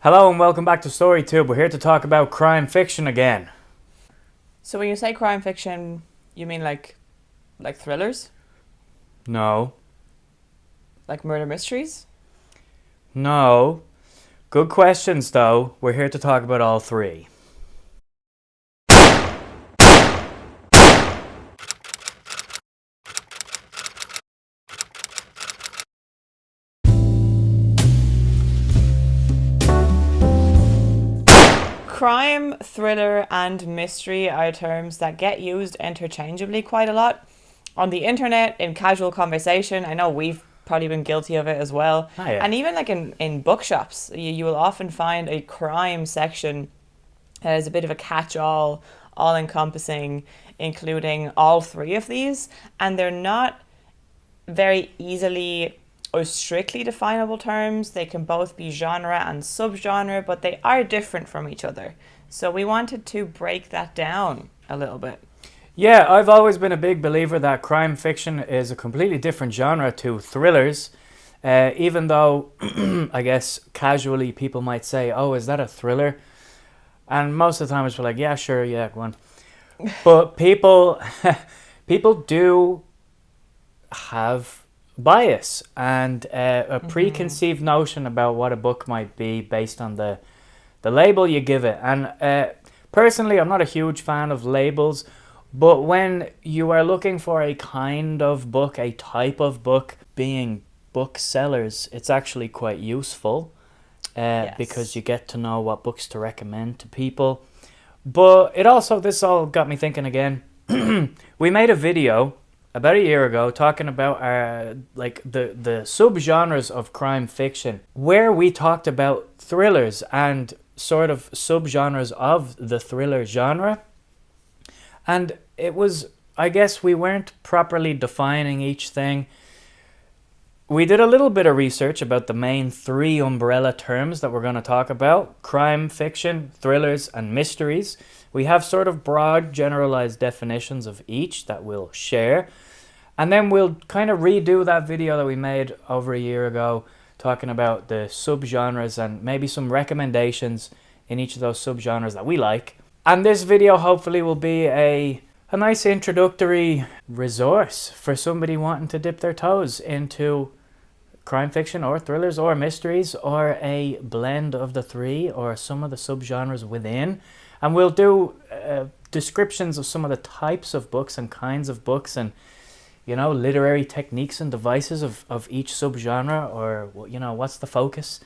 Hello and welcome back to StoryTube. We're here to talk about crime fiction again. So when you say crime fiction, you mean like thrillers? No. Like murder mysteries? No. Good questions though. We're here to talk about all three. Crime, thriller, and mystery are terms that get used interchangeably quite a lot. On the internet, in casual conversation, I know we've probably been guilty of it as well. Oh, yeah. And even like in bookshops, you will often find a crime section as a bit of a catch-all, all-encompassing, including all three of these. And they're not very easily or strictly definable terms. They can both be genre and subgenre, but they are different from each other. So we wanted to break that down a little bit. Yeah, I've always been a big believer that crime fiction is a completely different genre to thrillers. Even though, I guess, casually people might say, oh, is that a thriller? And most of the time it's like, yeah, sure, yeah, go on. But people do have bias and a preconceived notion about what a book might be based on the label you give it. And personally, I'm not a huge fan of labels, but when you are looking for a kind of book, a type of book, being booksellers, it's actually quite useful Yes. because you get to know what books to recommend to people. But this all got me thinking again. We made a video about a year ago talking about the subgenres of crime fiction, where we talked about thrillers and sort of subgenres of the thriller genre. And it was, I guess we weren't properly defining each thing. We did a little bit of research about the main three umbrella terms that we're going to talk about: crime fiction, thrillers, and mysteries. We have sort of broad, generalized definitions of each that we'll share. And then we'll kind of redo that video that we made over a year ago, talking about the subgenres and maybe some recommendations in each of those subgenres that we like. And this video hopefully will be a nice introductory resource for somebody wanting to dip their toes into crime fiction or thrillers or mysteries or a blend of the three or some of the subgenres within. And we'll do descriptions of some of the types of books and kinds of books and, you know, literary techniques and devices of each subgenre, or, you know, what's the focus,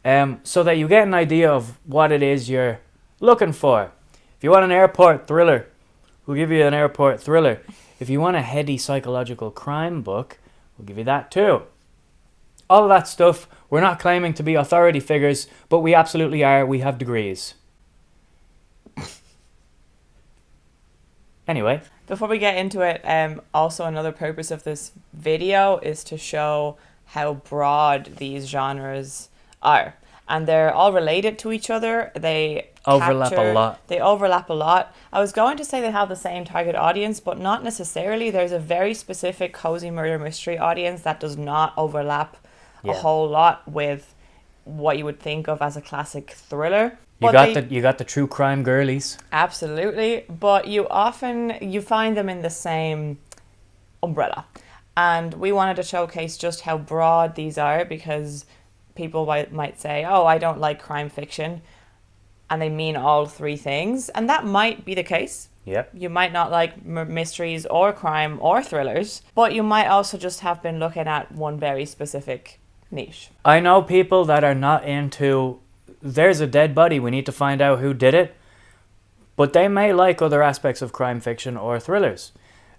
so that you get an idea of what it is you're looking for. If you want an airport thriller, we'll give you an airport thriller. If you want a heady psychological crime book, we'll give you that too. All of that stuff, we're not claiming to be authority figures, but we absolutely are. We have degrees. Anyway. Before we get into it, also another purpose of this video is to show how broad these genres are. And they're all related to each other. They overlap a lot. They overlap a lot. I was going to say they have the same target audience, but not necessarily. There's a very specific cozy murder mystery audience that does not overlap a whole lot with what you would think of as a classic thriller. You got the true crime girlies. Absolutely, but you find them in the same umbrella. And we wanted to showcase just how broad these are, because people might say, oh, I don't like crime fiction, and they mean all three things, and that might be the case. Yep. You might not like mysteries or crime or thrillers, but you might also just have been looking at one very specific niche. I know people that are not into, there's a dead body, we need to find out who did it, but they may like other aspects of crime fiction or thrillers.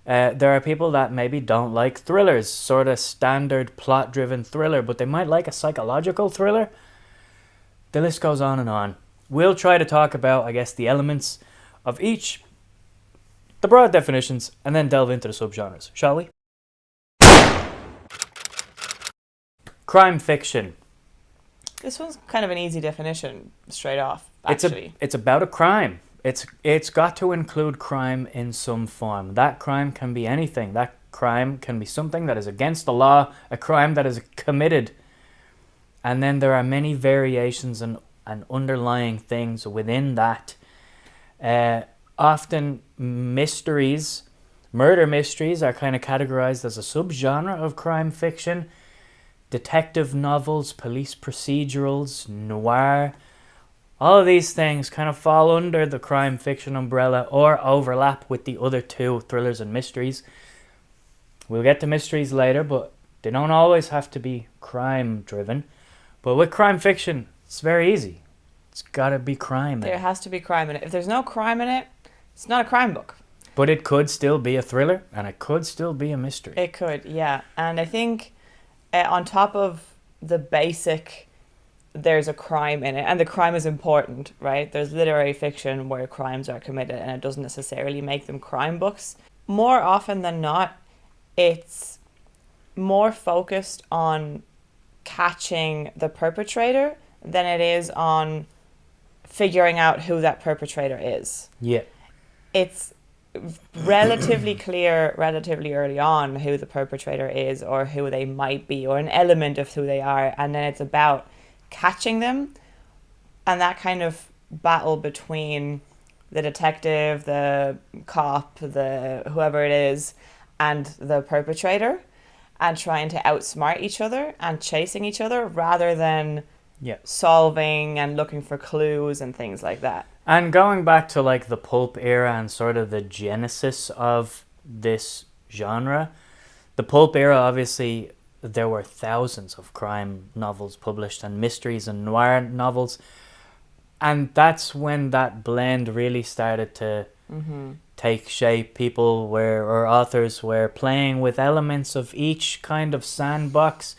There are people that maybe don't like thrillers, sort of standard plot-driven thriller, but they might like a psychological thriller. The list goes on and on. We'll try to talk about, I guess, the elements of each, the broad definitions, and then delve into the subgenres, shall we? Crime fiction. This one's kind of an easy definition, straight off, actually. It's about a crime. It's got to include crime in some form. That crime can be anything. That crime can be something that is against the law, a crime that is committed. And then there are many variations and and underlying things within that. Often mysteries, murder mysteries, are kind of categorized as a subgenre of crime fiction. Detective novels, police procedurals, noir, all of these things kind of fall under the crime fiction umbrella or overlap with the other two, thrillers and mysteries. We'll get to mysteries later, but they don't always have to be crime driven. But with crime fiction, it's very easy. It's got to be crime. There has to be crime in it. If there's no crime in it, it's not a crime book. But it could still be a thriller, and it could still be a mystery. It could, yeah. And I think on top of the basic, there's a crime in it, and the crime is important, right? There's literary fiction where crimes are committed, and it doesn't necessarily make them crime books. More often than not, it's more focused on catching the perpetrator than it is on figuring out who that perpetrator is. Yeah. It's relatively clear relatively early on who the perpetrator is or who they might be or an element of who they are, and then it's about catching them, and that kind of battle between the detective, the cop, the whoever it is, and the perpetrator, and trying to outsmart each other and chasing each other rather than solving and looking for clues and things like that. And going back to like the pulp era and sort of the genesis of this genre, the pulp era, obviously there were thousands of crime novels published and mysteries and noir novels, and that's when that blend really started to take shape. People were, or authors were, playing with elements of each kind of sandbox.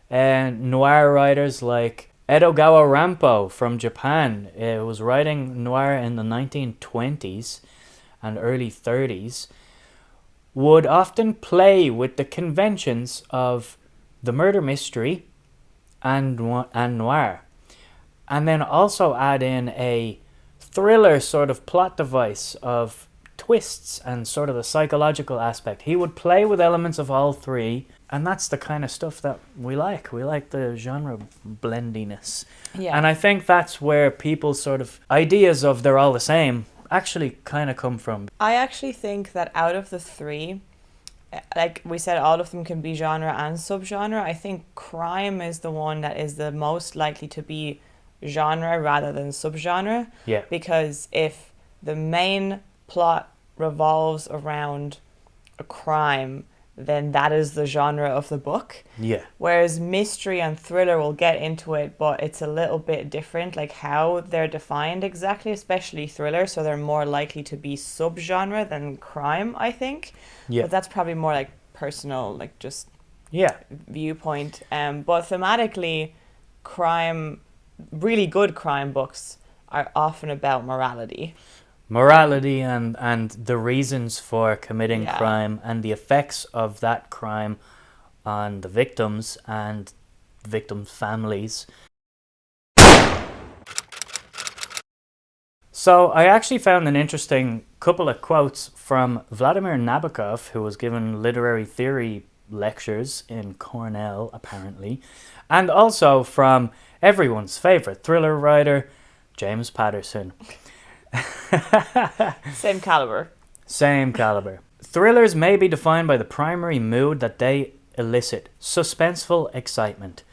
And noir writers like Edogawa Rampo from Japan was writing noir in the 1920s and early 30s, would often play with the conventions of the murder mystery and noir, and then also add in a thriller sort of plot device of twists and sort of the psychological aspect. He would play with elements of all three, and that's the kind of stuff that we like. We like the genre blendiness. Yeah. And I think that's where people's sort of ideas of they're all the same actually kind of come from. I actually think that out of the three, like we said, all of them can be genre and subgenre. I think crime is the one that is the most likely to be genre rather than subgenre. Yeah. Because if the main plot revolves around a crime, then that is the genre of the book. Yeah. Whereas mystery and thriller, will get into it, but it's a little bit different, like how they're defined exactly, especially thriller. So they're more likely to be subgenre than crime, I think. Yeah. But that's probably more like personal, like just viewpoint. But thematically, crime, really good crime books are often about morality. Morality and the reasons for committing crime and the effects of that crime on the victims and victims' families. So I actually found an interesting couple of quotes from Vladimir Nabokov, who was given literary theory lectures in Cornell, apparently, and also from everyone's favorite thriller writer, James Patterson. Same caliber. Thrillers may be defined by the primary mood that they elicit, suspenseful excitement.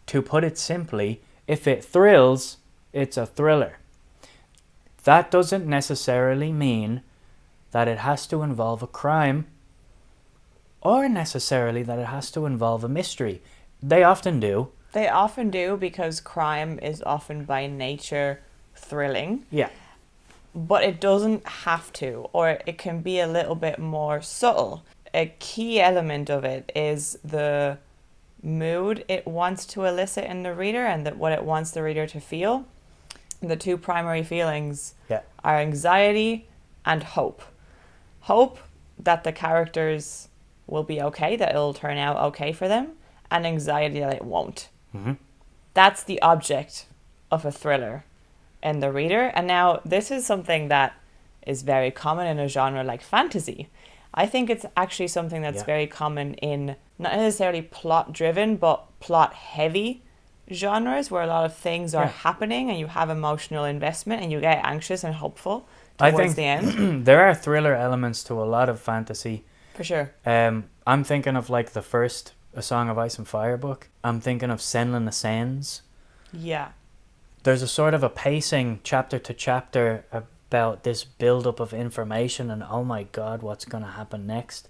To put it simply, if it thrills, it's a thriller. That doesn't necessarily mean that it has to involve a crime or necessarily that it has to involve a mystery. They often do. They often do, because crime is often by nature thrilling. Yeah. But it doesn't have to, or it can be a little bit more subtle. A key element of it is the mood it wants to elicit in the reader and what it wants the reader to feel. The two primary feelings are anxiety and hope. Hope that the characters will be okay, that it'll turn out okay for them, and anxiety that it won't. Mm-hmm. That's the object of a thriller in the reader. And now this is something that is very common in a genre like fantasy. I think it's actually something that's very common in not necessarily plot driven but plot heavy genres where a lot of things are Yeah. happening and you have emotional investment and you get anxious and hopeful I towards think the end. there are thriller elements to a lot of fantasy. For sure. I'm thinking of like the first A Song of Ice and Fire book. I'm thinking of Senlin Ascends. Yeah. There's a sort of a pacing chapter to chapter about this build-up of information and oh my god, what's going to happen next.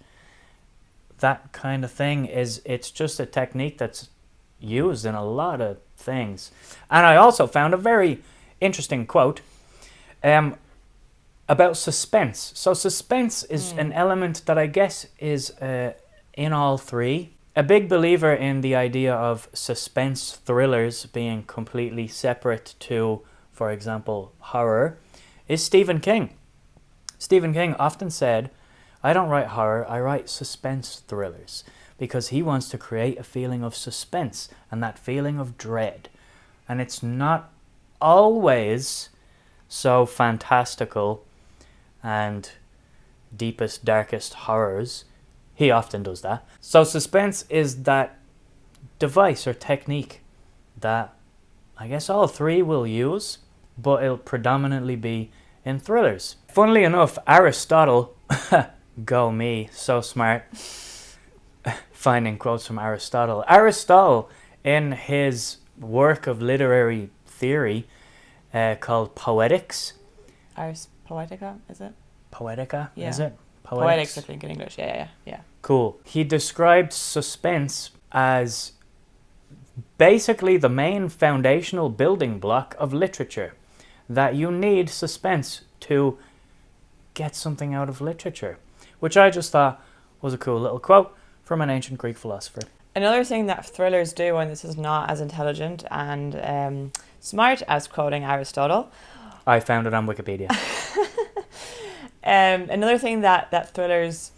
That kind of thing it's just a technique that's used in a lot of things. And I also found a very interesting quote about suspense. So suspense is an element that I guess is in all three. A big believer in the idea of suspense thrillers being completely separate to, for example, horror, is Stephen King. Stephen King often said, I don't write horror, I write suspense thrillers, because he wants to create a feeling of suspense and that feeling of dread. And it's not always so fantastical and deepest, darkest horrors. He often does that. So suspense is that device or technique that I guess all three will use, but it'll predominantly be in thrillers. Funnily enough, Aristotle, go me, so smart, finding quotes from Aristotle. Aristotle, in his work of literary theory called Poetics. Ars Poetica, is it? Poetica, Yeah. is it? Poetics, I think, in English. Yeah. Cool. He described suspense as basically the main foundational building block of literature. That you need suspense to get something out of literature. Which I just thought was a cool little quote from an ancient Greek philosopher. Another thing that thrillers do, and this is not as intelligent and smart as quoting Aristotle. I found it on Wikipedia. Another thing that thrillers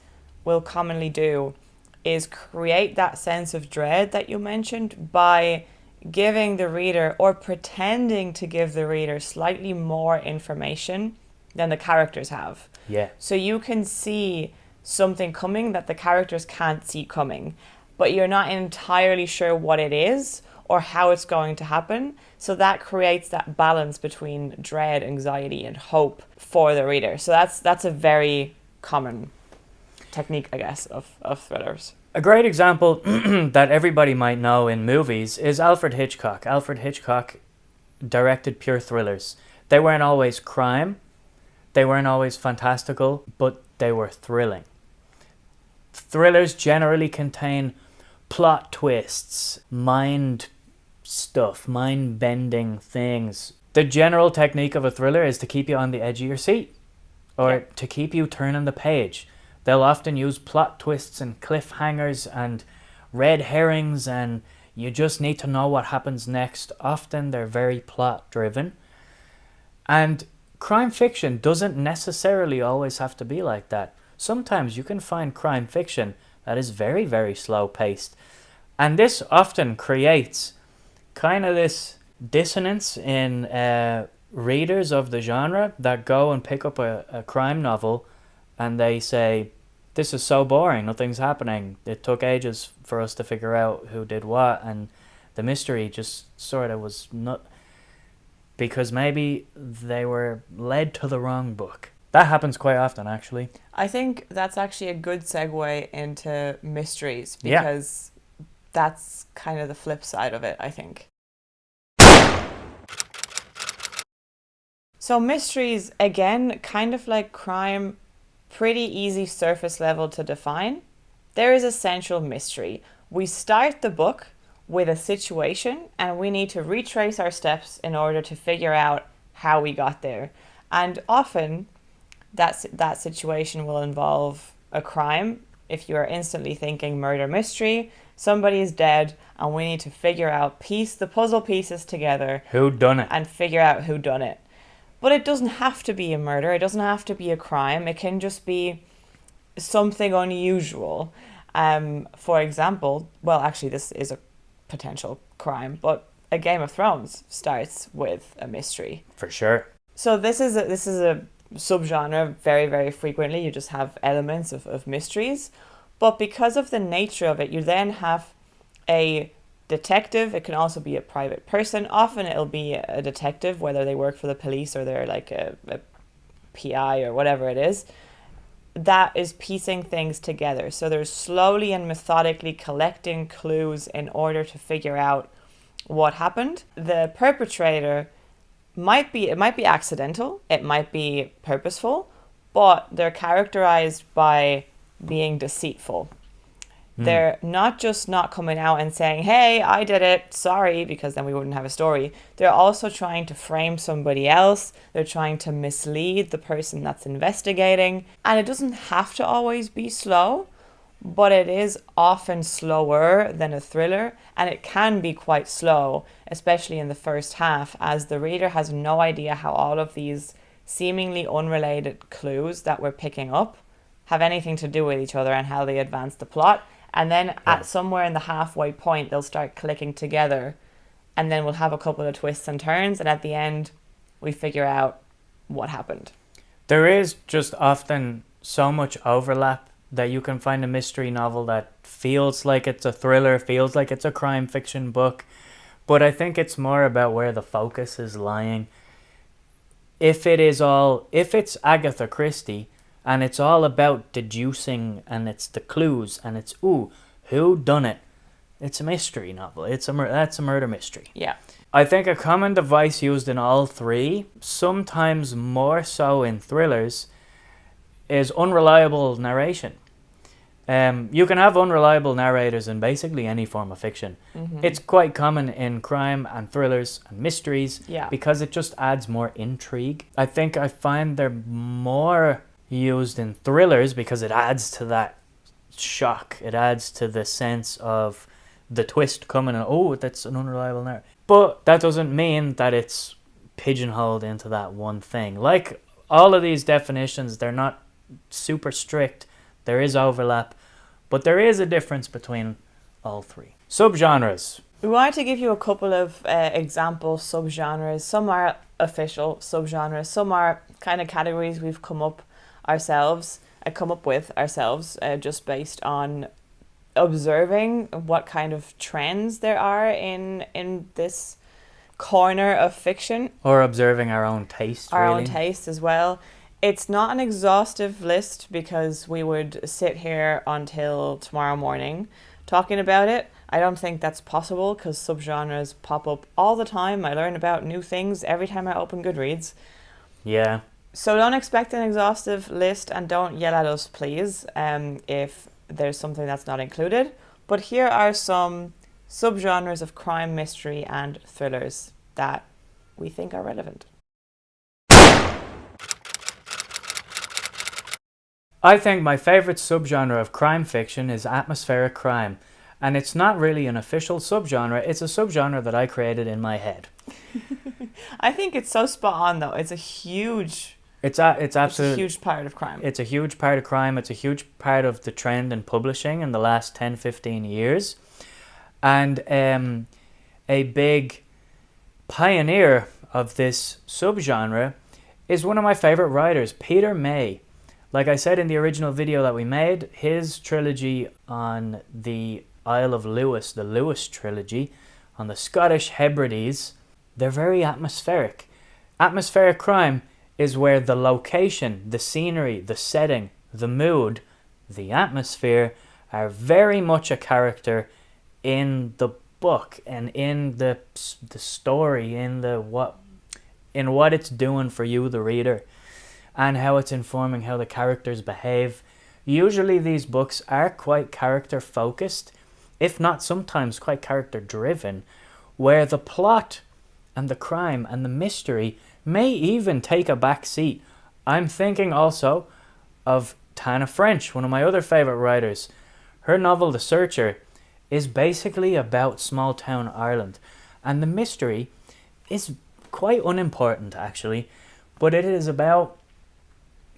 will commonly do is create that sense of dread that you mentioned by giving the reader or pretending to give the reader slightly more information than the characters have. Yeah. So you can see something coming that the characters can't see coming, but you're not entirely sure what it is or how it's going to happen. So that creates that balance between dread, anxiety, and hope for the reader. So that's a very common technique, I guess, of thrillers. A great example that everybody might know in movies is Alfred Hitchcock. Alfred Hitchcock directed pure thrillers. They weren't always crime, they weren't always fantastical, but they were thrilling. Thrillers generally contain plot twists, mind stuff, mind-bending things. The general technique of a thriller is to keep you on the edge of your seat or to keep you turning the page. They'll often use plot twists and cliffhangers and red herrings, and you just need to know what happens next. Often they're very plot driven. And crime fiction doesn't necessarily always have to be like that. Sometimes you can find crime fiction that is very, very slow paced. And this often creates kind of this dissonance in readers of the genre that go and pick up a crime novel and they say, this is so boring, nothing's happening. It took ages for us to figure out who did what, and the mystery just sort of was not, because maybe they were led to the wrong book. That happens quite often, actually. I think that's actually a good segue into mysteries, Yeah. because that's kind of the flip side of it, I think. So mysteries, again, kind of like crime, pretty easy surface level to define. There is essential mystery. We start the book with a situation and we need to retrace our steps in order to figure out how we got there. And often that situation will involve a crime. If you are instantly thinking murder mystery, somebody is dead and we need to figure out, piece the puzzle pieces together. Who done it? And figure out who done it. But it doesn't have to be a murder. It doesn't have to be a crime. It can just be something unusual. For example, well, actually, this is a potential crime, but a Game of Thrones starts with a mystery. For sure. So this is a subgenre. Very, very frequently, you just have elements of mysteries. But because of the nature of it, you then have a detective. It can also be a private person. Often it'll be a detective, whether they work for the police or they're like a PI or whatever it is, that is piecing things together. So they're slowly and methodically collecting clues in order to figure out what happened. The perpetrator might be accidental, it might be purposeful, but they're characterized by being deceitful. They're not just not coming out and saying, hey, I did it, sorry, because then we wouldn't have a story. They're also trying to frame somebody else. They're trying to mislead the person that's investigating. And it doesn't have to always be slow, but it is often slower than a thriller. And it can be quite slow, especially in the first half, as the reader has no idea how all of these seemingly unrelated clues that we're picking up have anything to do with each other and how they advance the plot. And then at somewhere in the halfway point, they'll start clicking together, and then we'll have a couple of twists and turns, and at the end, we figure out what happened. There is just often so much overlap that you can find a mystery novel that feels like it's a thriller, feels like it's a crime fiction book, but I think it's more about where the focus is lying. If it's Agatha Christie, and it's all about deducing, and it's the clues, and it's, who done it? It's a mystery novel. That's a murder mystery. Yeah. I think a common device used in all three, sometimes more so in thrillers, is unreliable narration. You can have unreliable narrators in basically any form of fiction. It's quite common in crime and thrillers and mysteries because it just adds more intrigue. I think I find they're more used in thrillers because it adds to that shock. It adds to the sense of the twist coming and, that's an unreliable narrator. But that doesn't mean that it's pigeonholed into that one thing. Like all of these definitions, they're not super strict. There is overlap, but there is a difference between all three. Subgenres. We wanted to give you a couple of example subgenres. Some are official subgenres. Some are kind of categories we've come up with ourselves, just based on observing what kind of trends there are in this corner of fiction, or observing our own taste. Our own taste as well. It's not an exhaustive list because we would sit here until tomorrow morning talking about it. I don't think that's possible because subgenres pop up all the time. I learn about new things every time I open Goodreads. Yeah. So don't expect an exhaustive list, and don't yell at us, please, if there's something that's not included. But here are some subgenres of crime, mystery, and thrillers that we think are relevant. I think my favourite subgenre of crime fiction is atmospheric crime. And it's not really an official subgenre, it's a subgenre that I created in my head. I think it's so spot on, though. It's a huge... It's absolutely... It's a huge part of crime. It's a huge part of crime. It's a huge part of the trend in publishing in the last 10, 15 years. And a big pioneer of this subgenre is one of my favourite writers, Peter May. Like I said in the original video that we made, his trilogy on the Isle of Lewis, the Lewis trilogy, on the Scottish Hebrides, they're very atmospheric. Atmospheric crime is where the location, the scenery, the setting, the mood, the atmosphere are very much a character in the book and in the story, in what it's doing for you, the reader, and how it's informing how the characters behave. Usually these books are quite character focused, if not sometimes quite character driven, where the plot and the crime and the mystery may even take a back seat. I'm thinking also of Tana French, one of my other favourite writers. Her novel The Searcher is basically about small town Ireland, and the mystery is quite unimportant actually, but it is about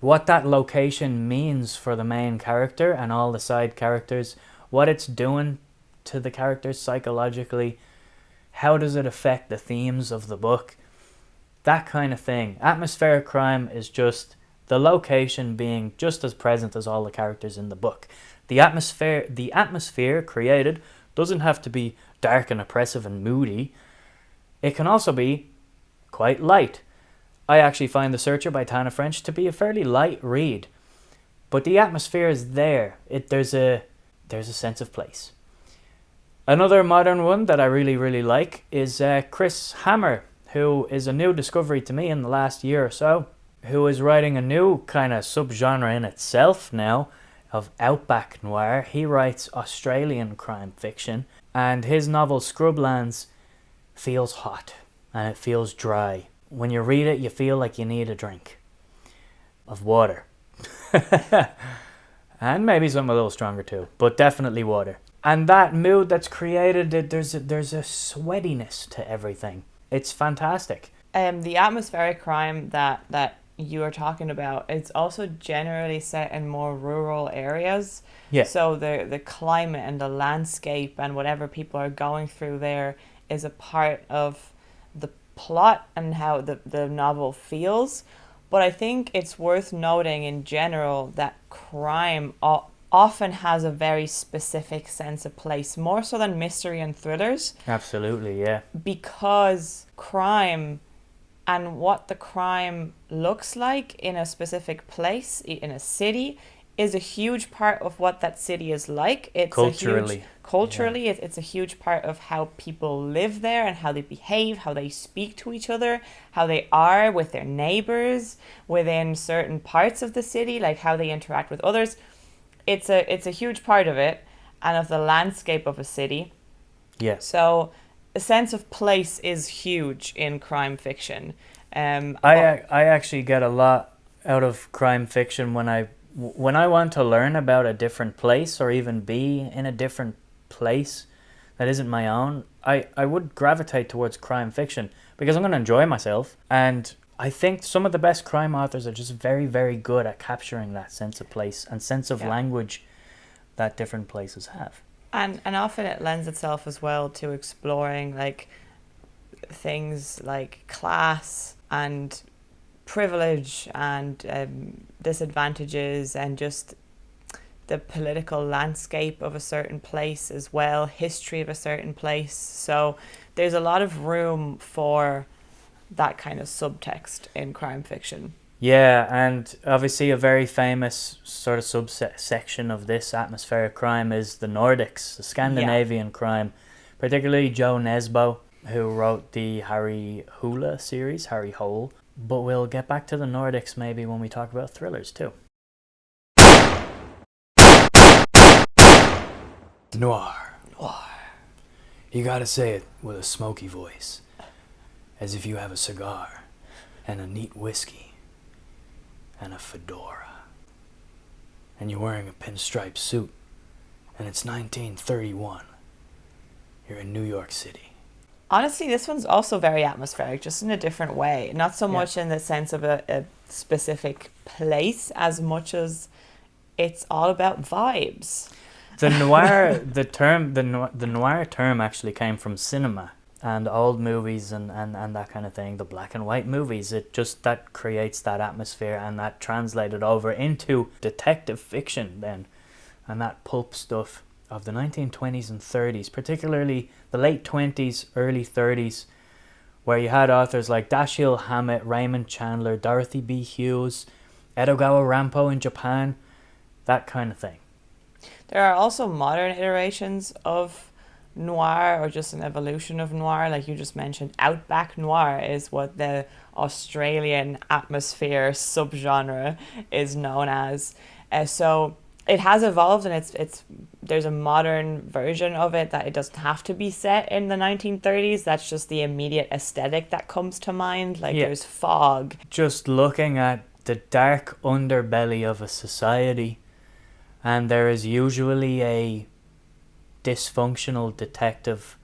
what that location means for the main character and all the side characters, what it's doing to the characters psychologically, how does it affect the themes of the book, that kind of thing. Atmospheric crime is just the location being just as present as all the characters in the book. The atmosphere created Doesn't have to be dark and oppressive and moody. It can also be quite light. I actually find The Searcher by Tana French to be a fairly light read, but the atmosphere is there. There's a sense of place. Another modern one that I really, really like is Chris Hammer, who is a new discovery to me in the last year or so, who is writing a new kind of subgenre in itself now of outback noir. He writes Australian crime fiction, and his novel Scrublands feels hot and it feels dry. When you read it, you feel like you need a drink of water. And maybe something a little stronger too, but definitely water. And that mood that's created, there's a sweatiness to everything. It's fantastic. The atmospheric crime that you are talking about, it's also generally set in more rural areas. Yeah. So the climate and the landscape and whatever people are going through there is a part of the plot and how the novel feels. But I think it's worth noting in general that crime often has a very specific sense of place, more so than mystery and thrillers. Absolutely, yeah. Because crime and what the crime looks like in a specific place, in a city, is a huge part of what that city is like. It's culturally, yeah. It's a huge part of how people live there and how they behave, how they speak to each other, how they are with their neighbors within certain parts of the city, like how they interact with others. It's a huge part of it and of the landscape of a city. Yeah. So a sense of place is huge in crime fiction. I actually get a lot out of crime fiction when I want to learn about a different place or even be in a different place that isn't my own. I would gravitate towards crime fiction because I'm going to enjoy myself, and I think some of the best crime authors are just very, very good at capturing that sense of place and sense of language that different places have. And often it lends itself as well to exploring like things like class and privilege and disadvantages and just the political landscape of a certain place as well, history of a certain place. So there's a lot of room for that kind of subtext in crime fiction. Yeah, and obviously a very famous sort of subsection of this atmospheric crime is the Nordics, the Scandinavian crime, particularly Joe Nesbo, who wrote the Harry Hole series, Harry Hole. But we'll get back to the Nordics maybe when we talk about thrillers too. Noir. Noir. You gotta say it with a smoky voice, as if you have a cigar and a neat whiskey and a fedora, and you're wearing a pinstripe suit, and it's 1931. You're in New York City. Honestly, this one's also very atmospheric, just in a different way. Not so much in the sense of a specific place as much as it's all about vibes. The noir, the noir term actually came from cinema and old movies and that kind of thing, the black and white movies. It just, that creates that atmosphere, and that translated over into detective fiction then, and that pulp stuff of the 1920s and 30s, particularly the late 20s, early 30s, where you had authors like Dashiell Hammett, Raymond Chandler, Dorothy B. Hughes, Edogawa Rampo in Japan, that kind of thing. There are also modern iterations of noir, or just an evolution of noir, like you just mentioned. Outback noir is what the Australian atmosphere subgenre is known as. So it has evolved, and it's there's a modern version of it that it doesn't have to be set in the 1930s. That's just the immediate aesthetic that comes to mind. Like there's fog. Just looking at the dark underbelly of a society, and there is usually a dysfunctional detective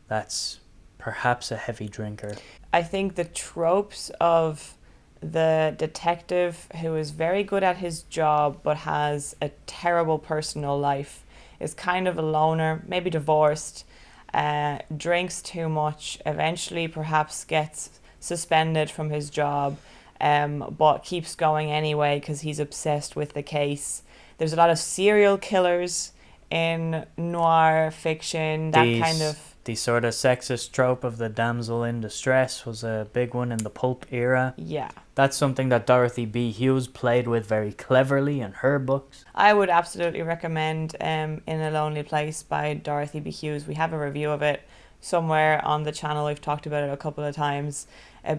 that's perhaps a heavy drinker. I think the tropes of the detective who is very good at his job but has a terrible personal life, is kind of a loner, maybe divorced, drinks too much, eventually perhaps gets suspended from his job, but keeps going anyway because he's obsessed with the case. There's a lot of serial killers in noir fiction, that kind of... The sort of sexist trope of the damsel in distress was a big one in the pulp era. Yeah. That's something that Dorothy B. Hughes played with very cleverly in her books. I would absolutely recommend In a Lonely Place by Dorothy B. Hughes. We have a review of it somewhere on the channel. We've talked about it a couple of times.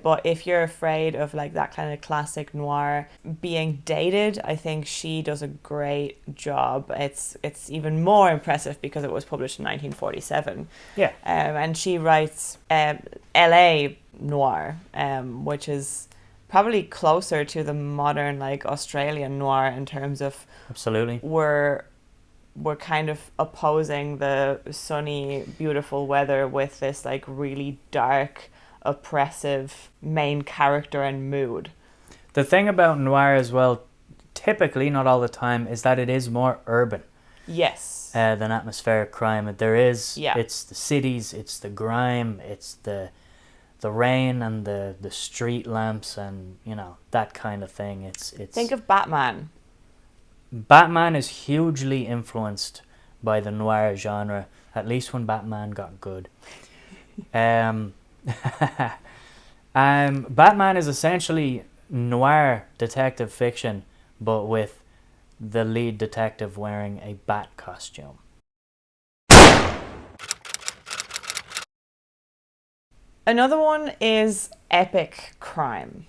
But if you're afraid of like that kind of classic noir being dated, I think she does a great job. It's even more impressive because it was published in 1947. Yeah. And she writes LA noir, which is probably closer to the modern like Australian noir in terms of... Absolutely. We're kind of opposing the sunny, beautiful weather with this like really dark, oppressive main character and mood. The thing about noir as well, typically, not all the time, is that it is more urban. Yes. Than atmospheric crime. There is, Yeah. It's the cities, it's the grime, it's the rain and the street lamps and, you know, that kind of thing. It's Think of Batman. Batman is hugely influenced by the noir genre, at least when Batman got good. Batman is essentially noir detective fiction, but with the lead detective wearing a bat costume. Another one is epic crime.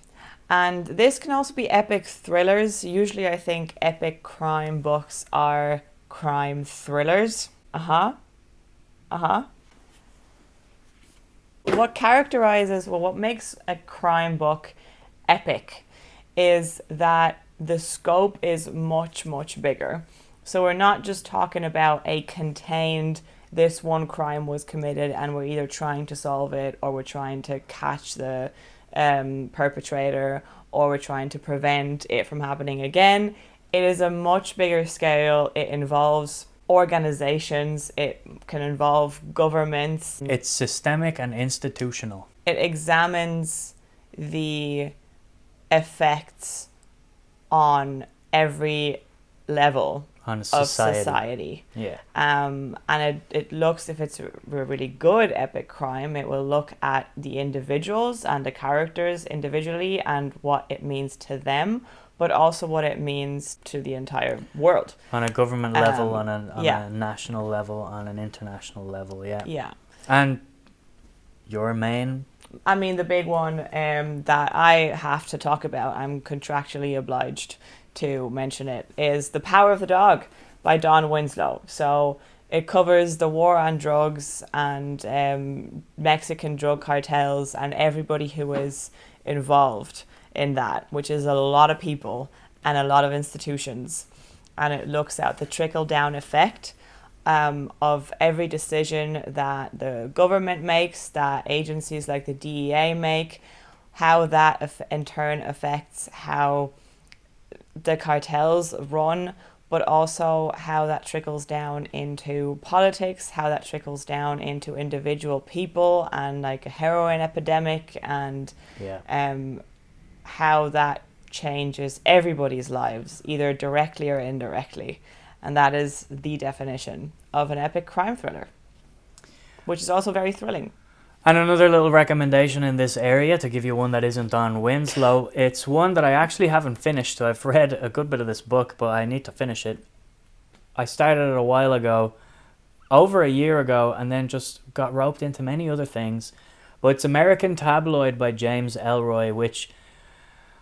And this can also be epic thrillers. Usually I think epic crime books are crime thrillers. What makes a crime book epic is that the scope is much, much bigger. So we're not just talking about a contained, this one crime was committed and we're either trying to solve it or we're trying to catch the perpetrator or we're trying to prevent it from happening again. It is a much bigger scale. It involves organizations. It can involve governments. It's systemic and institutional. It examines the effects on every level On of society. society. Yeah. And it looks, if it's a really good epic crime, it will look at the individuals and the characters individually and what it means to them, but also what it means to the entire world. On a government level, on yeah. a national level, on an international level, yeah. Yeah. And your main... I mean, the big one that I have to talk about, I'm contractually obliged to mention it, is The Power of the Dog by Don Winslow. So it covers the war on drugs and Mexican drug cartels and everybody who is involved in that, which is a lot of people and a lot of institutions. And it looks at the trickle-down effect of every decision that the government makes, that agencies like the DEA make, how that in turn affects how the cartels run, but also how that trickles down into politics, how that trickles down into individual people and like a heroin epidemic, and how that changes everybody's lives, either directly or indirectly. And that is the definition of an epic crime thriller, which is also very thrilling. And another little recommendation in this area, to give you one that isn't on Winslow, it's one that I actually haven't finished. So I've read a good bit of this book, but I need to finish it. I started it a while ago, over a year ago, and then just got roped into many other things. But it's American Tabloid by James Ellroy, which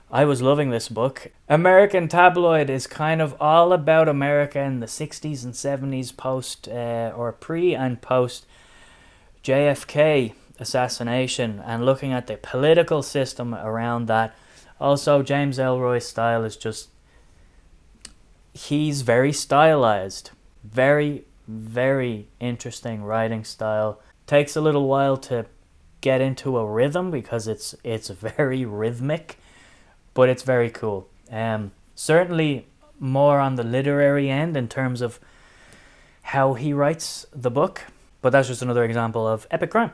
I was loving this book. American Tabloid is kind of all about America in the 60s and 70s post or pre and post JFK assassination, and looking at the political system around that. Also, James Ellroy's style is just, he's very stylized. Very, very interesting writing style. Takes a little while to get into a rhythm because it's very rhythmic, but it's very cool. Certainly more on the literary end in terms of how he writes the book, but that's just another example of epic crime.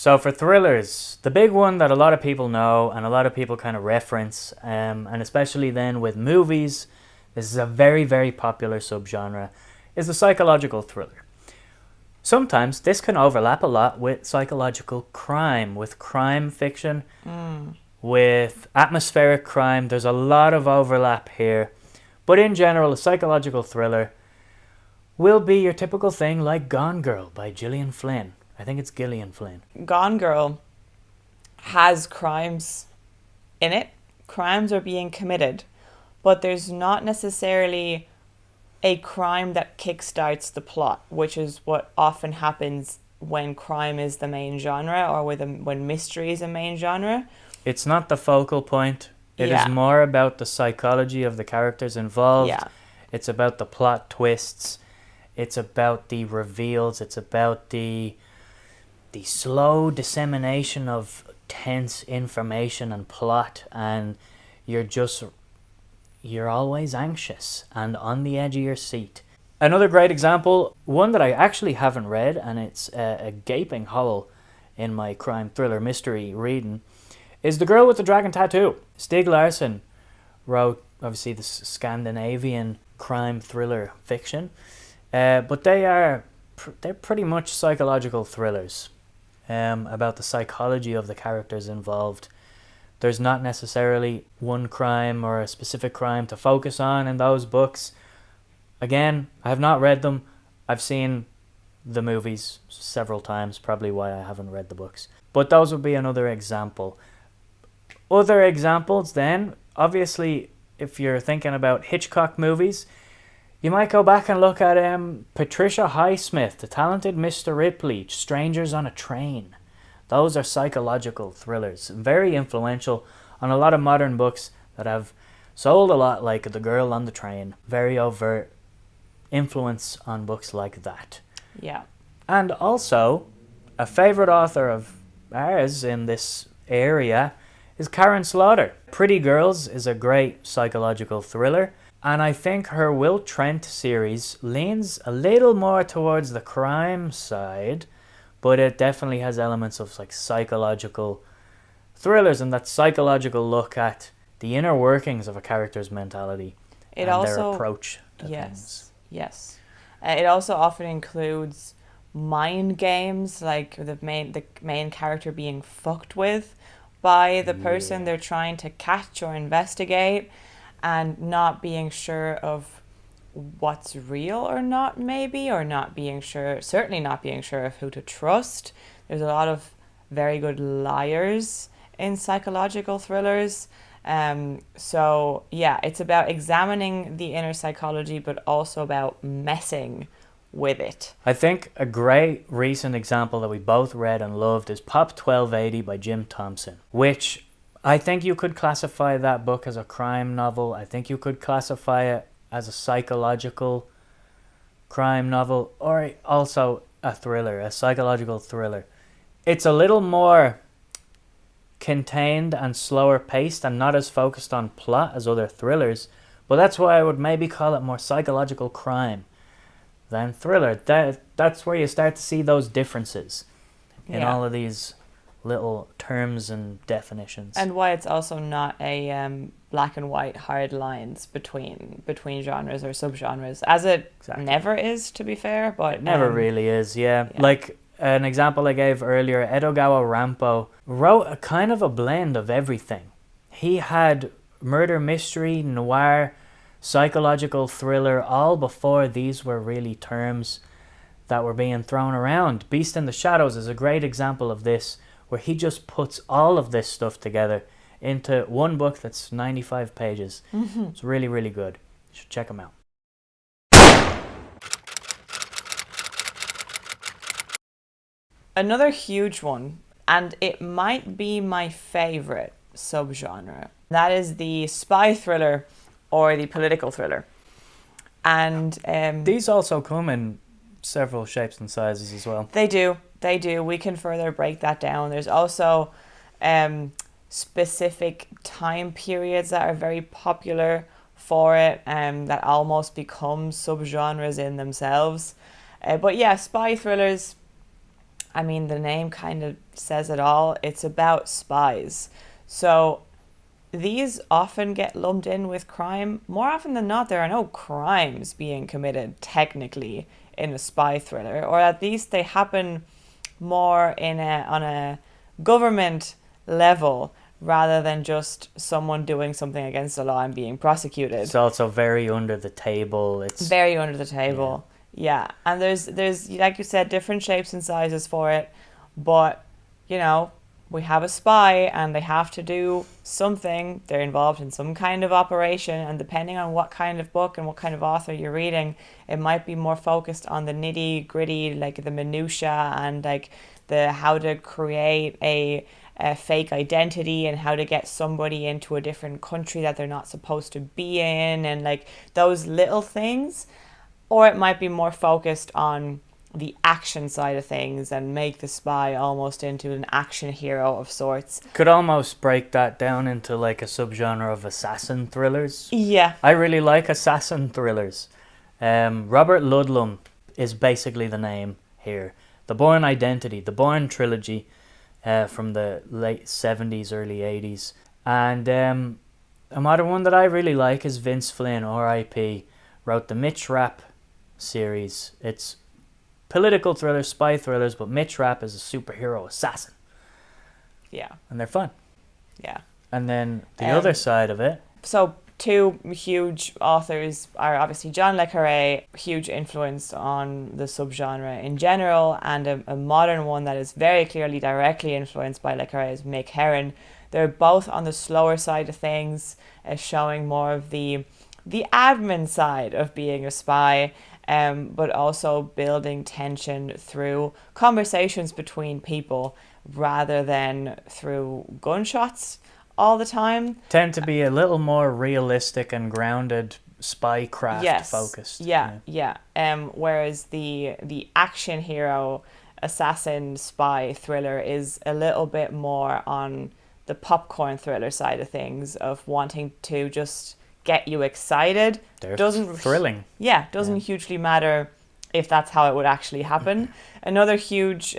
So for thrillers, the big one that a lot of people know and a lot of people kind of reference, and especially then with movies, this is a very, very popular subgenre, is the psychological thriller. Sometimes this can overlap a lot with psychological crime, with crime fiction, with atmospheric crime. There's a lot of overlap here. But in general, a psychological thriller will be your typical thing like Gone Girl by Gillian Flynn. I think it's Gillian Flynn. Gone Girl has crimes in it. Crimes are being committed, but there's not necessarily a crime that kickstarts the plot, which is what often happens when crime is the main genre or when mystery is a main genre. It's not the focal point. It Yeah. is more about the psychology of the characters involved. Yeah. It's about the plot twists. It's about the reveals. It's about the slow dissemination of tense information and plot, and you're always anxious and on the edge of your seat. Another great example, one that I actually haven't read, and it's a gaping hole in my crime thriller mystery reading, is The Girl with the Dragon Tattoo. Stieg Larsson wrote, obviously, this Scandinavian crime thriller fiction, but they're pretty much psychological thrillers about the psychology of the characters involved. There's not necessarily one crime or a specific crime to focus on in those books. Again, I have not read them. I've seen the movies several times, probably why I haven't read the books. But those would be another example. Other examples then, obviously, if you're thinking about Hitchcock movies, you might go back and look at Patricia Highsmith, The Talented Mr. Ripley, Strangers on a Train. Those are psychological thrillers, very influential on a lot of modern books that have sold a lot, like The Girl on the Train. Very overt influence on books like that. Yeah. And also, a favourite author of ours in this area is Karen Slaughter. Pretty Girls is a great psychological thriller, and I think her Will Trent series leans a little more towards the crime side, but it definitely has elements of like psychological thrillers and that psychological look at the inner workings of a character's mentality It and also their approach to things. Yes. It also often includes mind games, like the main character being fucked with by the person they're trying to catch or investigate, and not being sure of what's real or not, maybe, or not being sure, certainly not being sure of who to trust. There's a lot of very good liars in psychological thrillers. So yeah, it's about examining the inner psychology, but also about messing with it. I think a great recent example that we both read and loved is Pop 1280 by Jim Thompson, which I think you could classify that book as a crime novel. I think you could classify it as a psychological crime novel, or also a thriller, a psychological thriller. It's a little more contained and slower paced and not as focused on plot as other thrillers, but that's why I would maybe call it more psychological crime than thriller. That's where you start to see those differences in all of these little terms and definitions. And why it's also not a black and white hard lines between genres or subgenres, as it never is, to be fair. But it never really is, yeah. Like an example I gave earlier, Edogawa Rampo wrote a kind of a blend of everything. He had murder mystery, noir, psychological thriller, all before these were really terms that were being thrown around. Beast in the Shadows is a great example of this, where he just puts all of this stuff together into one book that's 95 pages. It's really, really good. You should check him out. Another huge one, and it might be my favorite subgenre, that is the spy thriller or the political thriller. And these also come in several shapes and sizes as well. They do. We can further break that down. There's also specific time periods that are very popular for it, that almost become subgenres in themselves. But yeah, spy thrillers I mean, the name kind of says it all. It's about spies. So these often get lumped in with crime. More often than not, there are no crimes being committed technically in a spy thriller, or at least they happen more on a government level rather than just someone doing something against the law and being prosecuted. It's also very under the table. It's very under the table. Yeah. And there's like you said, different shapes and sizes for it, but you know, we have a spy and they have to do something. They're involved in some kind of operation, and depending on what kind of book and what kind of author you're reading, it might be more focused on the nitty gritty, like the minutia and like the how to create a fake identity and how to get somebody into a different country that they're not supposed to be in, and like those little things. Or it might be more focused on the action side of things and make the spy almost into an action hero of sorts. Could almost break that down into like a subgenre of assassin thrillers. Yeah. I really like assassin thrillers. Robert Ludlum is basically the name here. The Bourne Identity, the Bourne trilogy from the late 70s, early 80s. And a modern one that I really like is Vince Flynn, R.I.P., wrote the Mitch Rapp series. It's political thrillers, spy thrillers, but Mitch Rapp is a superhero assassin. Yeah. And they're fun. Yeah. And then the other side of it. So two huge authors are obviously John le Carré, huge influence on the subgenre in general, and a modern one that is very clearly directly influenced by le Carré is Mick Herron. They're both on the slower side of things, showing more of the admin side of being a spy, but also building tension through conversations between people rather than through gunshots all the time. Tend to be a little more realistic and grounded, spy craft focused. Yeah. Whereas the action hero, assassin, spy thriller is a little bit more on the popcorn thriller side of things, of wanting to just get you excited. Doesn't thrilling. Yeah, doesn't hugely matter if that's how it would actually happen. Another huge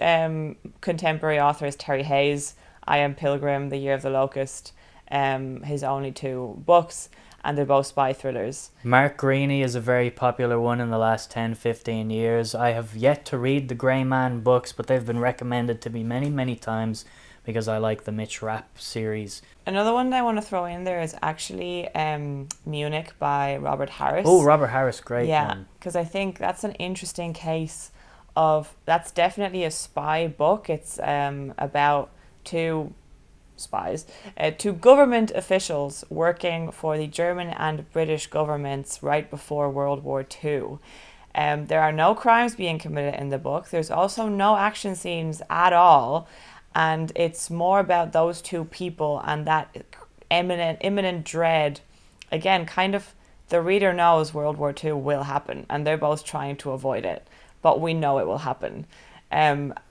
contemporary author is Terry Hayes. I Am Pilgrim, The Year of the Locust, his only two books, and they're both spy thrillers. Mark Greaney is a very popular one in the last 10-15 years. I have yet to read the Grey Man books, but they've been recommended to me many, many times because I like the Mitch Rapp series. Another one I want to throw in there is actually Munich by Robert Harris. Oh, Robert Harris, great. Yeah, because I think that's an interesting case of, that's definitely a spy book. It's about two spies, two government officials working for the German and British governments right before World War II. There are no crimes being committed in the book. There's also no action scenes at all. And it's more about those two people and that imminent dread. Again, kind of, the reader knows World War II will happen and they're both trying to avoid it, but we know it will happen.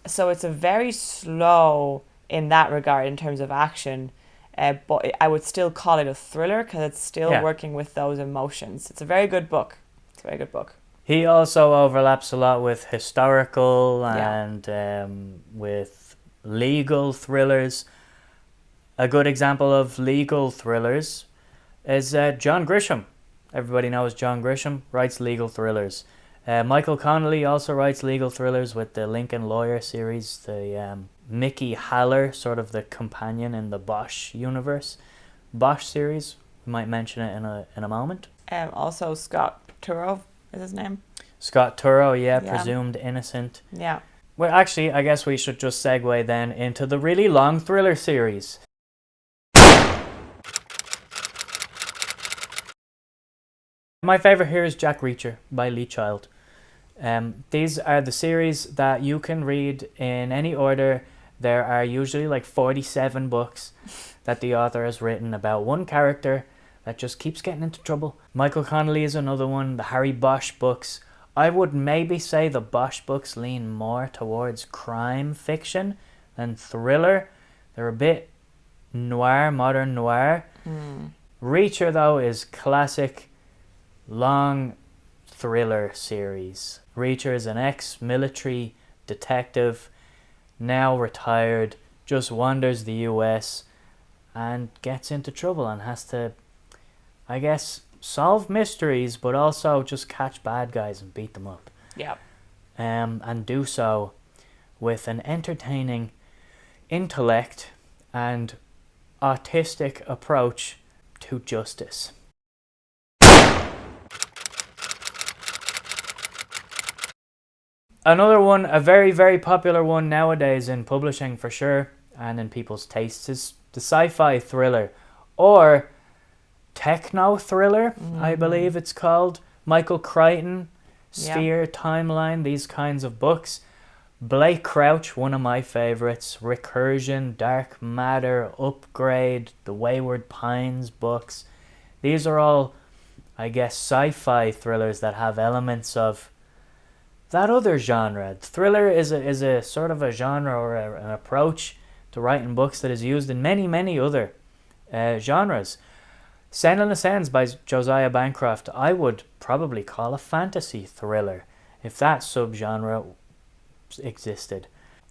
So it's a very slow in that regard in terms of action, but I would still call it a thriller because it's still working with those emotions. It's a very good book. It's a very good book. He also overlaps a lot with historical and with legal thrillers. A good example of legal thrillers is John Grisham. Everybody knows John Grisham writes legal thrillers. Michael Connelly also writes legal thrillers with the Lincoln Lawyer series. The Mickey Haller, sort of the companion in the Bosch universe. Bosch series, we might mention it in a moment. Also Scott Turow is his name. Scott Turow, Presumed Innocent. Yeah. Well, actually, I guess we should just segue then into the really long thriller series. My favourite here is Jack Reacher by Lee Child. These are the series that you can read in any order. There are usually like 47 books that the author has written about one character that just keeps getting into trouble. Michael Connelly is another one. The Harry Bosch books. I would maybe say the Bosch books lean more towards crime fiction than thriller. They're a bit noir, modern noir. Reacher, though, is classic long thriller series. Reacher is an ex-military detective now retired, just wanders the US and gets into trouble and has to, I guess, solve mysteries, but also just catch bad guys and beat them up. Yeah. And do so with an entertaining intellect and autistic approach to justice. Another one, a very, very popular one nowadays in publishing for sure, and in people's tastes, is the sci-fi thriller, or Techno thriller, I believe it's called. Michael Crichton, Sphere, Timeline, these kinds of books. Blake Crouch, one of my favorites. Recursion, Dark Matter, Upgrade, the Wayward Pines books. These are all, I guess, sci-fi thrillers that have elements of that other genre. Thriller is a sort of a genre or an approach to writing books that is used in many, many other genres. Send in the Sands by Josiah Bancroft, I would probably call a fantasy thriller, if that subgenre existed.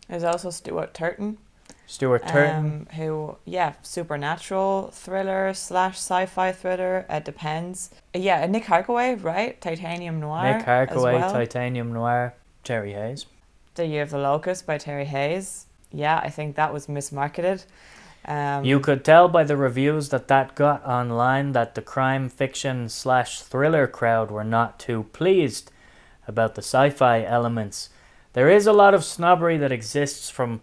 There's also Stuart Turton. Stuart Turton. Who, supernatural thriller / sci-fi thriller. It depends. Nick Harkaway, right? Titanium Noir. Nick Harkaway, as well. Titanium Noir. Terry Hayes. The Year of the Locust by Terry Hayes. Yeah, I think that was mismarketed. You could tell by the reviews that got online that the crime fiction / thriller crowd were not too pleased about the sci-fi elements. There is a lot of snobbery that exists from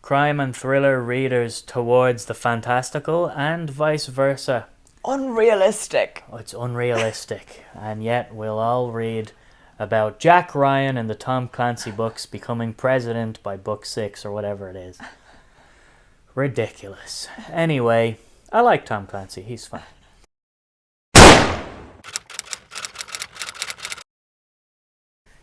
crime and thriller readers towards the fantastical and vice versa. Unrealistic. It's unrealistic. And yet we'll all read about Jack Ryan in the Tom Clancy books becoming president by book 6 or whatever it is. Ridiculous. Anyway, I like Tom Clancy. He's fun.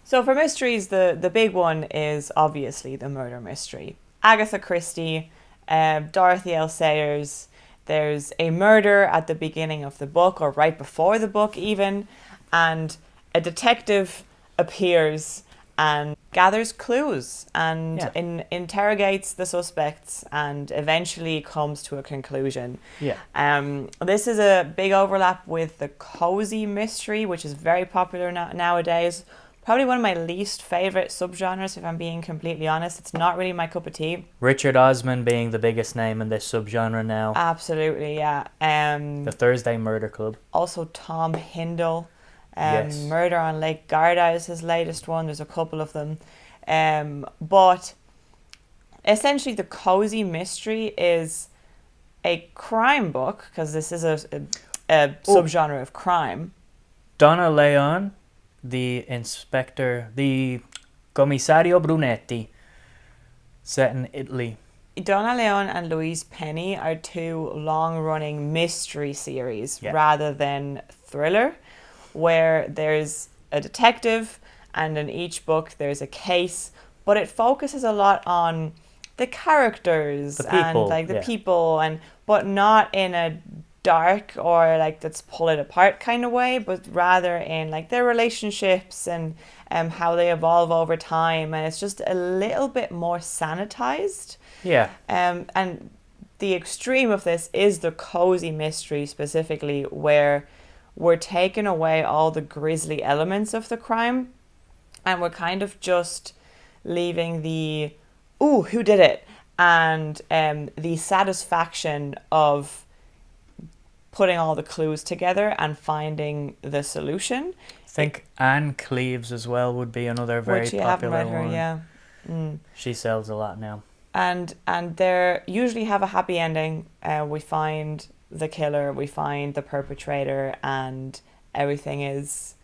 So for mysteries, the big one is obviously the murder mystery. Agatha Christie, Dorothy L. Sayers. There's a murder at the beginning of the book, or right before the book even, and a detective appears and gathers clues and interrogates the suspects and eventually comes to a conclusion. This is a big overlap with the cozy mystery, which is very popular nowadays. Probably one of my least favourite subgenres, if I'm being completely honest. It's not really my cup of tea. Richard Osman being the biggest name in this subgenre now. Absolutely, yeah. The Thursday Murder Club. Also Tom Hindle. Murder on Lake Garda is his latest one. There's a couple of them. But essentially the cozy mystery is a crime book, because this is a subgenre of crime. Donna Leon, the inspector, the Commissario Brunetti, set in Italy. Donna Leon and Louise Penny are two long-running mystery series rather than thriller, where there's a detective and in each book there's a case, but it focuses a lot on the characters and people, and but not in a dark or like let's pull it apart kind of way, but rather in like their relationships and how they evolve over time, and it's just a little bit more sanitized. And the extreme of this is the cozy mystery specifically, where we're taking away all the grisly elements of the crime and we're kind of just leaving the who did it, and the satisfaction of putting all the clues together and finding the solution. I think Anne Cleves as well would be another very popular one. She sells a lot now. And they usually have a happy ending. We find the killer, we find the perpetrator, and everything is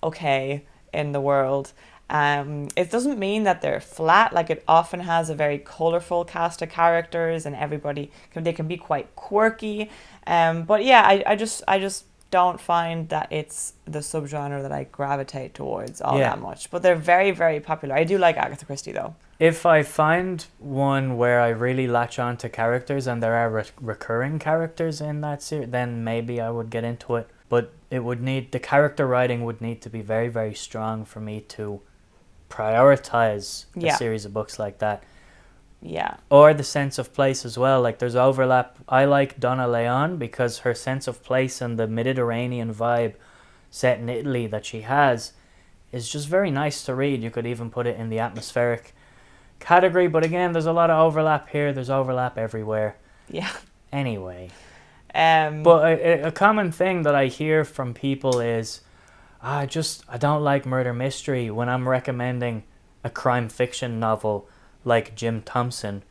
okay in the world. It doesn't mean that they're flat. Like, it often has a very colorful cast of characters, and they can be quite quirky. But yeah, I just don't find that it's the subgenre that I gravitate towards that much. But they're very, very popular. I do like Agatha Christie though. If I find one where I really latch on to characters and there are recurring characters in that series, then maybe I would get into it. But the character writing would need to be very, very strong for me to prioritize a series of books like that. Yeah. Or the sense of place as well. Like there's overlap. I like Donna Leon because her sense of place and the Mediterranean vibe set in Italy that she has is just very nice to read. You could even put it in the atmospheric category. But again, there's a lot of overlap here. There's overlap everywhere. Yeah. Anyway. Um, But a common thing that I hear from people is, I don't like murder mystery when I'm recommending a crime fiction novel like Jim Thompson,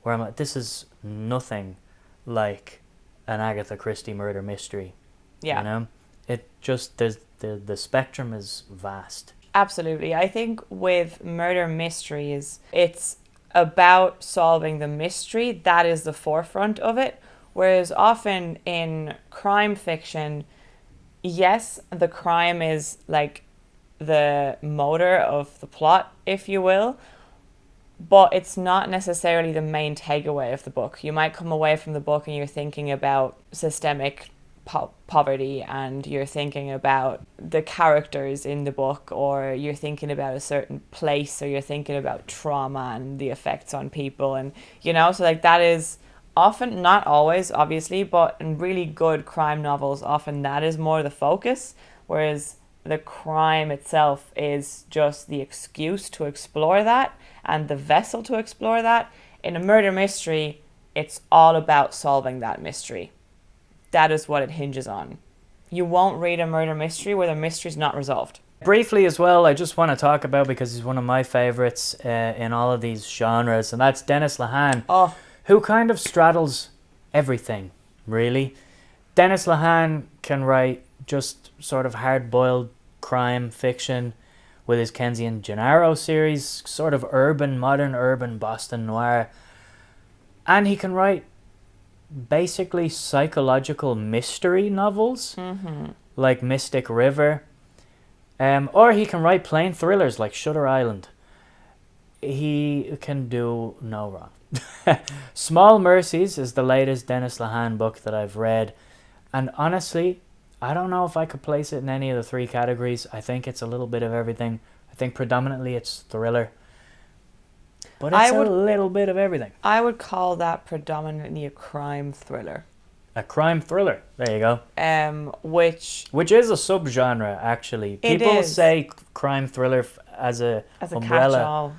where I'm like, this is nothing like an Agatha Christie murder mystery. yeah. You know, it just the spectrum is vast. Absolutely. I think with murder mysteries, it's about solving the mystery. That is the forefront of it. Whereas often in crime fiction, yes, the crime is like the motor of the plot, if you will, but it's not necessarily the main takeaway of the book. You might come away from the book and you're thinking about systemic poverty, and you're thinking about the characters in the book, or you're thinking about a certain place, or you're thinking about trauma and the effects on people, and so like that is often, not always obviously, but in really good crime novels often that is more the focus, whereas the crime itself is just the excuse to explore that and the vessel to explore that. In a murder mystery, it's all about solving that mystery. That is what it hinges on. You won't read a murder mystery where the mystery's not resolved. Briefly as well, I just want to talk about, because he's one of my favorites in all of these genres, and that's Dennis Lehane, who kind of straddles everything, really. Dennis Lehane can write just sort of hard-boiled crime fiction with his Kenzie and Gennaro series, sort of modern urban Boston noir. And he can write basically psychological mystery novels, like Mystic River. Or he can write plain thrillers like Shutter Island. He can do no wrong. Small Mercies is the latest Dennis Lehane book that I've read. And honestly, I don't know if I could place it in any of the three categories. I think it's a little bit of everything. I think predominantly it's thriller. But it's a little bit of everything. I would call that predominantly a crime thriller. A crime thriller. There you go. Which is a subgenre, actually. People say crime thriller as a umbrella. catch-all.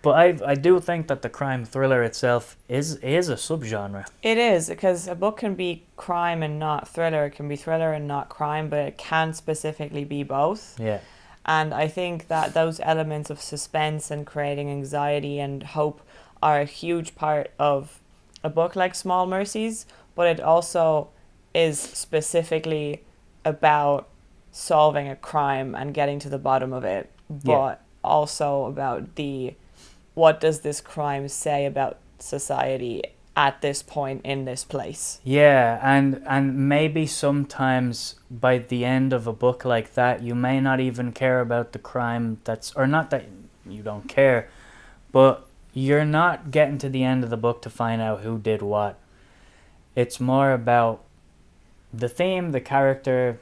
But I do think that the crime thriller itself is a subgenre. It is, because a book can be crime and not thriller. It can be thriller and not crime, but it can specifically be both. Yeah. And I think that those elements of suspense and creating anxiety and hope are a huge part of a book like Small Mercies, but it also is specifically about solving a crime and getting to the bottom of it, but also about what does this crime say about society at this point in this place. Yeah, and maybe sometimes by the end of a book like that, you may not even care about the crime or not that you don't care, but you're not getting to the end of the book to find out who did what. It's more about the theme, the character,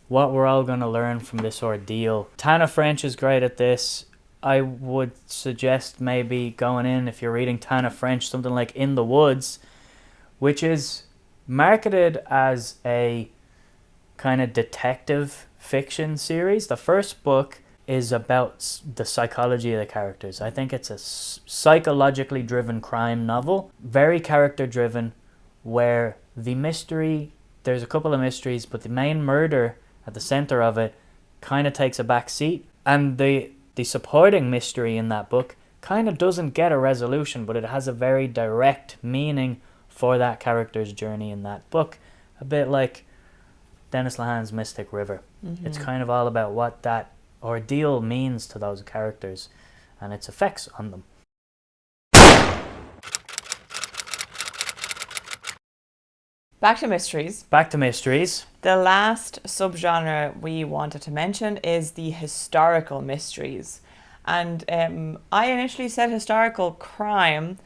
what we're all going to learn from this ordeal. Tana French is great at this. I would suggest maybe going in, if you're reading Tana French, something like In the Woods, which is marketed as a kind of detective fiction series. The first book is about the psychology of the characters. I think it's a psychologically driven crime novel, very character driven, where the mystery, there's a couple of mysteries, but the main murder at the center of it kind of takes a back seat. And the supporting mystery in that book kind of doesn't get a resolution, but it has a very direct meaning for that character's journey in that book. A bit like Dennis Lehane's Mystic River. Mm-hmm. It's kind of all about what that ordeal means to those characters and its effects on them. Back to mysteries. The last subgenre we wanted to mention is the historical mysteries. And I initially said historical crime,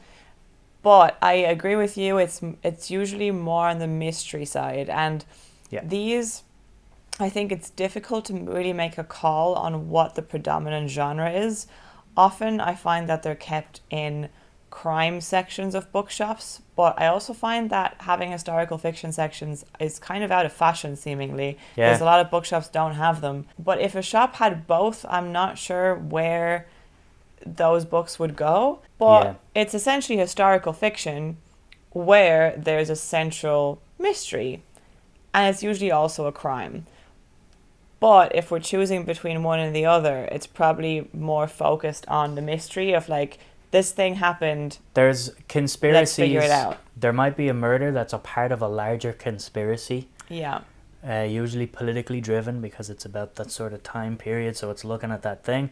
but I agree with you, it's usually more on the mystery side. And these, I think it's difficult to really make a call on what the predominant genre is. Often I find that they're kept in crime sections of bookshops, but I also find that having historical fiction sections is kind of out of fashion seemingly, because a lot of bookshops don't have them. But if a shop had both, I'm not sure where those books would go. But it's essentially historical fiction where there's a central mystery, and it's usually also a crime. But if we're choosing between one and the other, it's probably more focused on the mystery of like, this thing happened. There's conspiracies. Let's figure it out. There might be a murder that's a part of a larger conspiracy. Yeah. Usually politically driven, because it's about that sort of time period, so it's looking at that thing.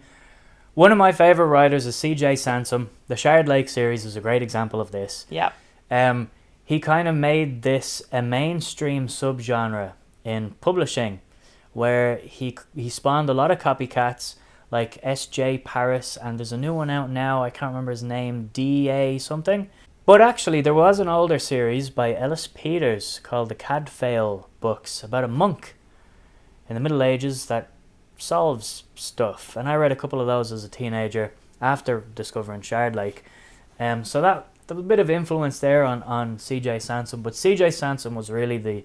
One of my favourite writers is C.J. Sansom. The Shard Lake series is a great example of this. Yeah. He kind of made this a mainstream subgenre in publishing, where he spawned a lot of copycats, like S.J. Paris, and there's a new one out now, I can't remember his name, D.A. something. But actually, there was an older series by Ellis Peters called the Cadfael books, about a monk in the Middle Ages that solves stuff. And I read a couple of those as a teenager after discovering Shard Lake. So that there was a bit of influence there on C.J. Sansom, but C.J. Sansom was really the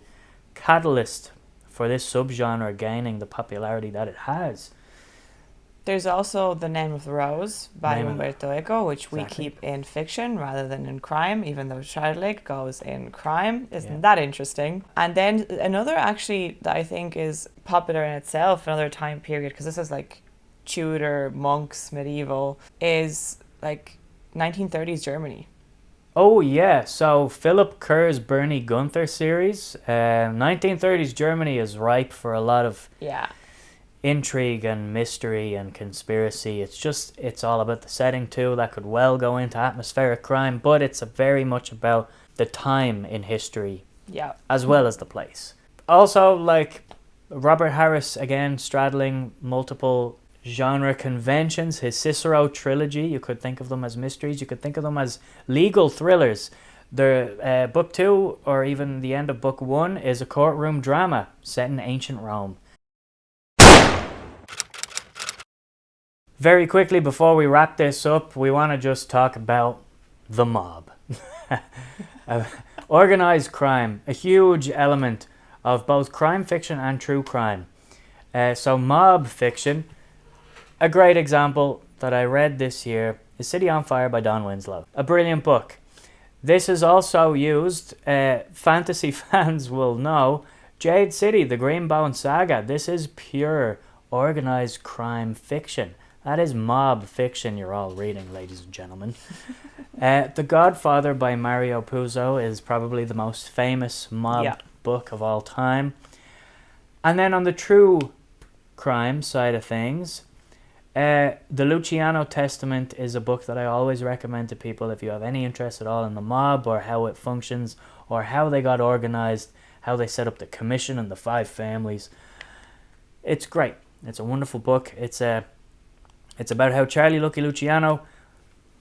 catalyst for this subgenre gaining the popularity that it has. There's also The Name of the Rose by Umberto Eco, which we keep in fiction rather than in crime, even though Shard Lake goes in crime. Isn't that interesting? And then another actually that I think is popular in itself, another time period, because this is like Tudor, monks, medieval, is like 1930s Germany. Oh yeah, so Philip Kerr's Bernie Gunther series, 1930s Germany is ripe for a lot of intrigue and mystery and conspiracy. It's all about the setting too. That could well go into atmospheric crime, but it's very much about the time in history, as well as the place. Also, like Robert Harris, again straddling multiple genre conventions. His Cicero trilogy, you could think of them as mysteries, you could think of them as legal thrillers. The book 2, or even the end of book 1, is a courtroom drama set in ancient Rome. Very quickly before we wrap this up, we want to just talk about the mob. Organized crime, a huge element of both crime fiction and true crime. So mob fiction, a great example that I read this year is City on Fire by Don Winslow. A brilliant book. This is also used, fantasy fans will know, Jade City, the Greenbone Saga. This is pure organized crime fiction. That is mob fiction you're all reading, ladies and gentlemen. The Godfather by Mario Puzo is probably the most famous mob book of all time. And then on the true crime side of things, the Luciano Testament is a book that I always recommend to people if you have any interest at all in the mob, or how it functions, or how they got organized, how they set up the commission and the 5 families. It's great. It's a wonderful book. It's about how Charlie Lucky Luciano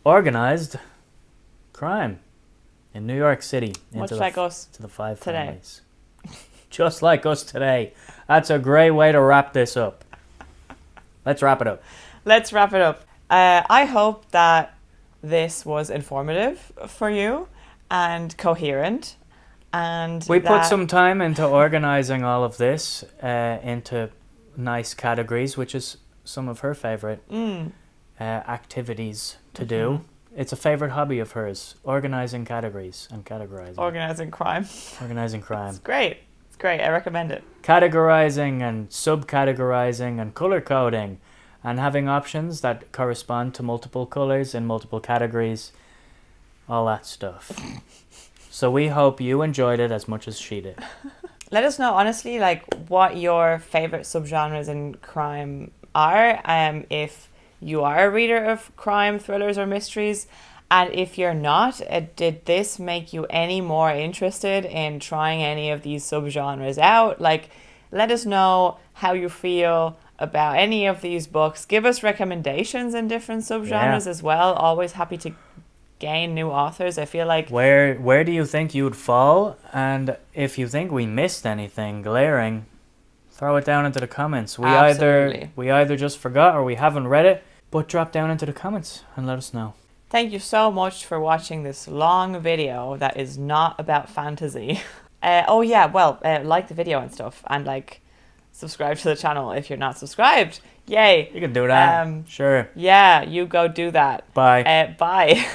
organized crime in New York City. Much like us to the 5 today. families. Just like us today. That's a great way to wrap this up. Let's wrap it up. Let's wrap it up. I hope that this was informative for you and coherent. And we put some time into organizing all of this into nice categories, which is some of her favorite activities to do. It's a favorite hobby of hers, organizing categories and categorizing. Organizing crime. Organizing crime. It's great. It's great. I recommend it. Categorizing and subcategorizing and color coding and having options that correspond to multiple colors in multiple categories. All that stuff. So we hope you enjoyed it as much as she did. Let us know, honestly, like what your favorite subgenres in crime are. If you are a reader of crime, thrillers, or mysteries, and if you're not, did this make you any more interested in trying any of these subgenres out? Like, let us know how you feel about any of these books. Give us recommendations in different subgenres as well. Always happy to gain new authors. I feel like where do you think you'd fall? And if you think we missed anything glaring, throw it down into the comments. We either just forgot or we haven't read it, but drop down into the comments and let us know. Thank you so much for watching this long video that is not about fantasy. Oh yeah, well, like the video and stuff, and like subscribe to the channel if you're not subscribed. Yay! You can do that. Sure. Yeah, you go do that. Bye. Bye.